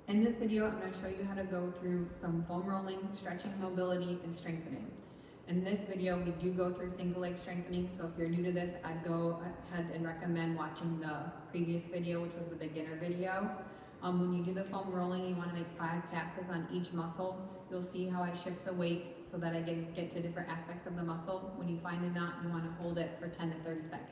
In this video, I'm going to show you how to go through some foam rolling, stretching, mobility, and strengthening. In this video, we do go through single leg strengthening, so if you're new to this, I'd go ahead and recommend watching the previous video, which was the beginner video. When you do the foam rolling, you want to make 5 passes on each muscle. You'll see how I shift the weight so that I get to different aspects of the muscle. When you find a knot, you want to hold it for 10 to 30 seconds.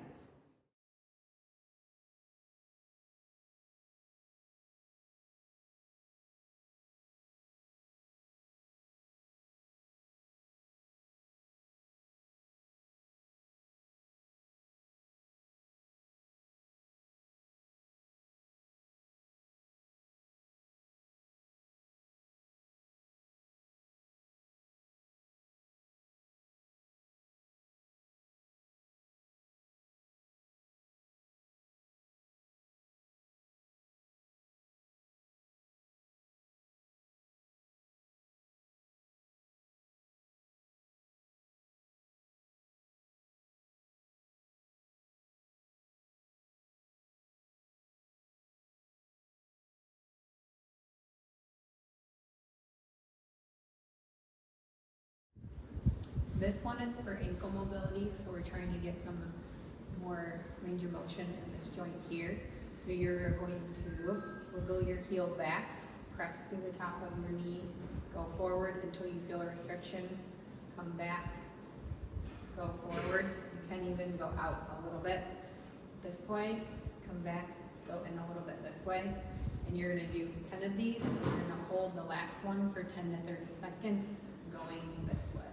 This one is for ankle mobility, so we're trying to get some more range of motion in this joint here. So you're going to wiggle your heel back, press through the top of your knee, go forward until you feel a restriction, come back, go forward. You can even go out a little bit this way, come back, go in a little bit this way. And you're gonna do 10 of these, and you're gonna hold the last one for 10 to 30 seconds, going this way.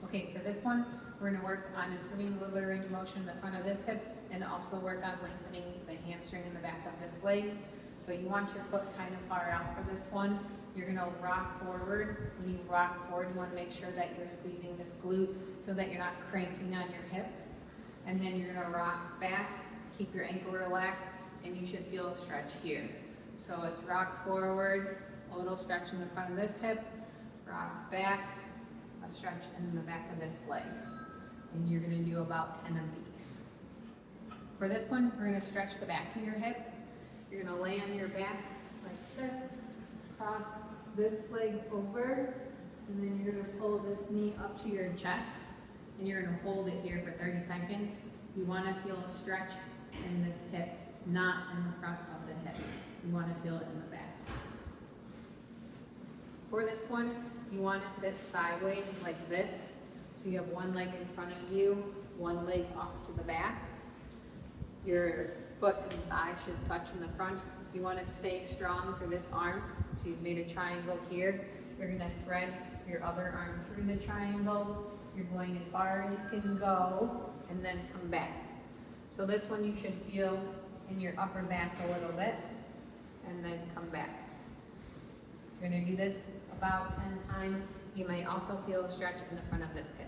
Okay, for this one, we're gonna work on improving a little bit of range of motion in the front of this hip and also work on lengthening the hamstring in the back of this leg. So you want your foot kind of far out for this one. You're gonna rock forward. When you rock forward, you wanna make sure that you're squeezing this glute so that you're not cranking on your hip. And then you're gonna rock back, keep your ankle relaxed, and you should feel a stretch here. So it's rock forward, a little stretch in the front of this hip, rock back, a stretch in the back of this leg. And you're gonna do about 10 of these. For this one, we're gonna stretch the back of your hip. You're gonna lay on your back like this, cross this leg over, and then you're gonna pull this knee up to your chest, and you're gonna hold it here for 30 seconds. You wanna feel a stretch in this hip, not in the front of the hip. You wanna feel it in the back. For this one, you want to sit sideways like this. So you have one leg in front of you, one leg off to the back. Your foot and thigh should touch in the front. You want to stay strong through this arm. So you've made a triangle here. You're going to thread your other arm through the triangle. You're going as far as you can go and then come back. So this one you should feel in your upper back a little bit and then come back. You're going to do this about 10 times. You might also feel a stretch in the front of this hip.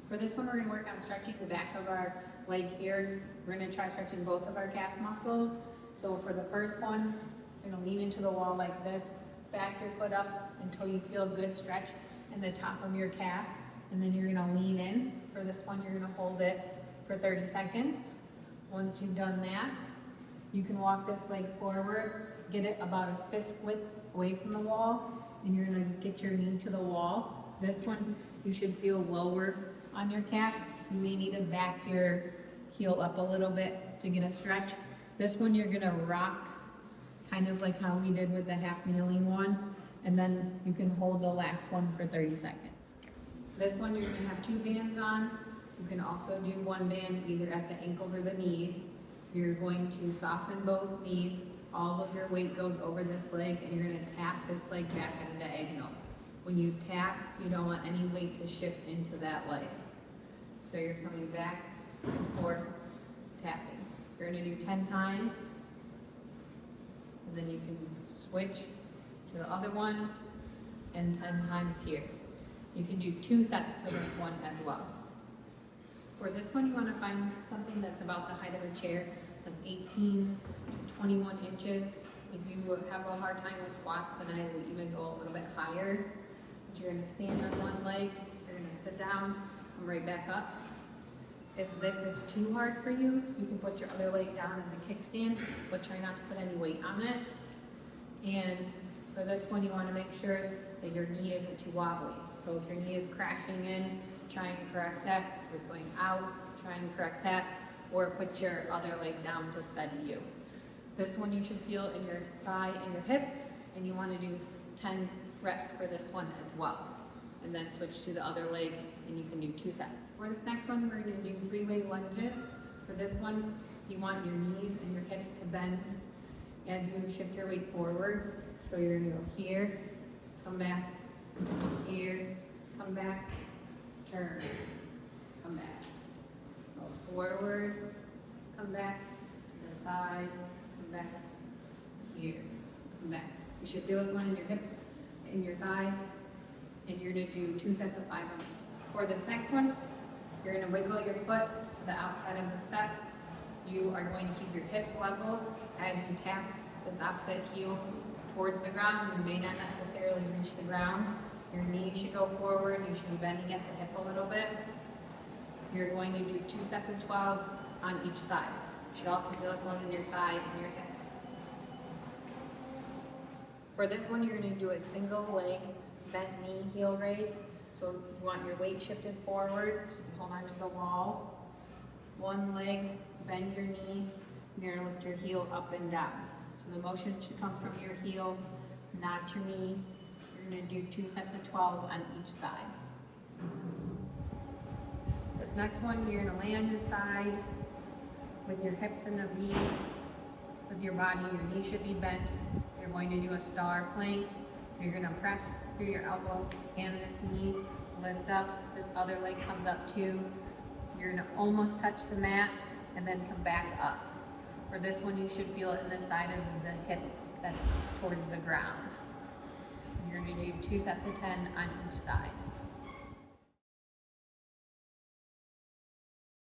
For this one, we're going to work on stretching the back of our leg here. We're going to try stretching both of our calf muscles. So for the first one, you're going to lean into the wall like this, back your foot up until you feel a good stretch in the top of your calf, and then you're going to lean in. For this one, you're going to hold it for 30 seconds. Once you've done that, you can walk this leg forward, get it about a fist width away from the wall, and you're gonna get your knee to the wall. This one, you should feel lower on your calf. You may need to back your heel up a little bit to get a stretch. This one, you're gonna rock, kind of like how we did with the half kneeling one, and then you can hold the last one for 30 seconds. This one, you're gonna have 2 bands on. You can also do 1 band either at the ankles or the knees. You're going to soften both knees. All of your weight goes over this leg, and you're going to tap this leg back at a diagonal. When you tap, you don't want any weight to shift into that leg. So you're coming back and forth, tapping. You're going to do 10 times, and then you can switch to the other one, and 10 times here. You can do 2 sets for this one as well. For this one, you want to find something that's about the height of a chair. It's like 18 to 21 inches. If you have a hard time with squats, then I would even go a little bit higher. But you're going to stand on one leg, you're going to sit down, come right back up, If this is too hard for you, you can put your other leg down as a kickstand, but try not to put any weight on it. And for this one, you want to make sure that your knee isn't too wobbly. So if your knee is crashing in, try and correct that. If it's going out, try and correct that. Or put your other leg down to steady you. This one you should feel in your thigh and your hip, and you want to do 10 reps for this one as well. And then switch to the other leg, and you can do 2 sets. For this next one, we're going to do 3-way lunges. For this one, you want your knees and your hips to bend as you shift your weight forward. So you're going to go here, come back, here, come back, turn, come back. So forward, come back, to the side, come back, here, come back. You should feel this one in your hips, in your thighs, and you're going to do 2 sets of 5 on each side. For this next one, you're going to wiggle your foot to the outside of the step. You are going to keep your hips level as you tap this opposite heel towards the ground. You may not necessarily reach the ground. Your knees should go forward. You should be bending at the hip a little bit. You're going to do 2 sets of 12 on each side. You should also feel this one in your thigh and your hip. For this one, you're going to do a single leg bent knee heel raise. So you want your weight shifted forward, so you can hold on to the wall. One leg, bend your knee, and you're going to lift your heel up and down. So the motion should come from your heel, not your knee. You're going to do 2 sets of 12 on each side. This next one, you're going to lay on your side with your hips in the V, with your body. Your knee should be bent. You're going to do a star plank. So you're going to press through your elbow and this knee, lift up. This other leg comes up too. You're going to almost touch the mat and then come back up. For this one, you should feel it in the side of the hip that's towards the ground. You're going to do 2 sets of 10 on each side.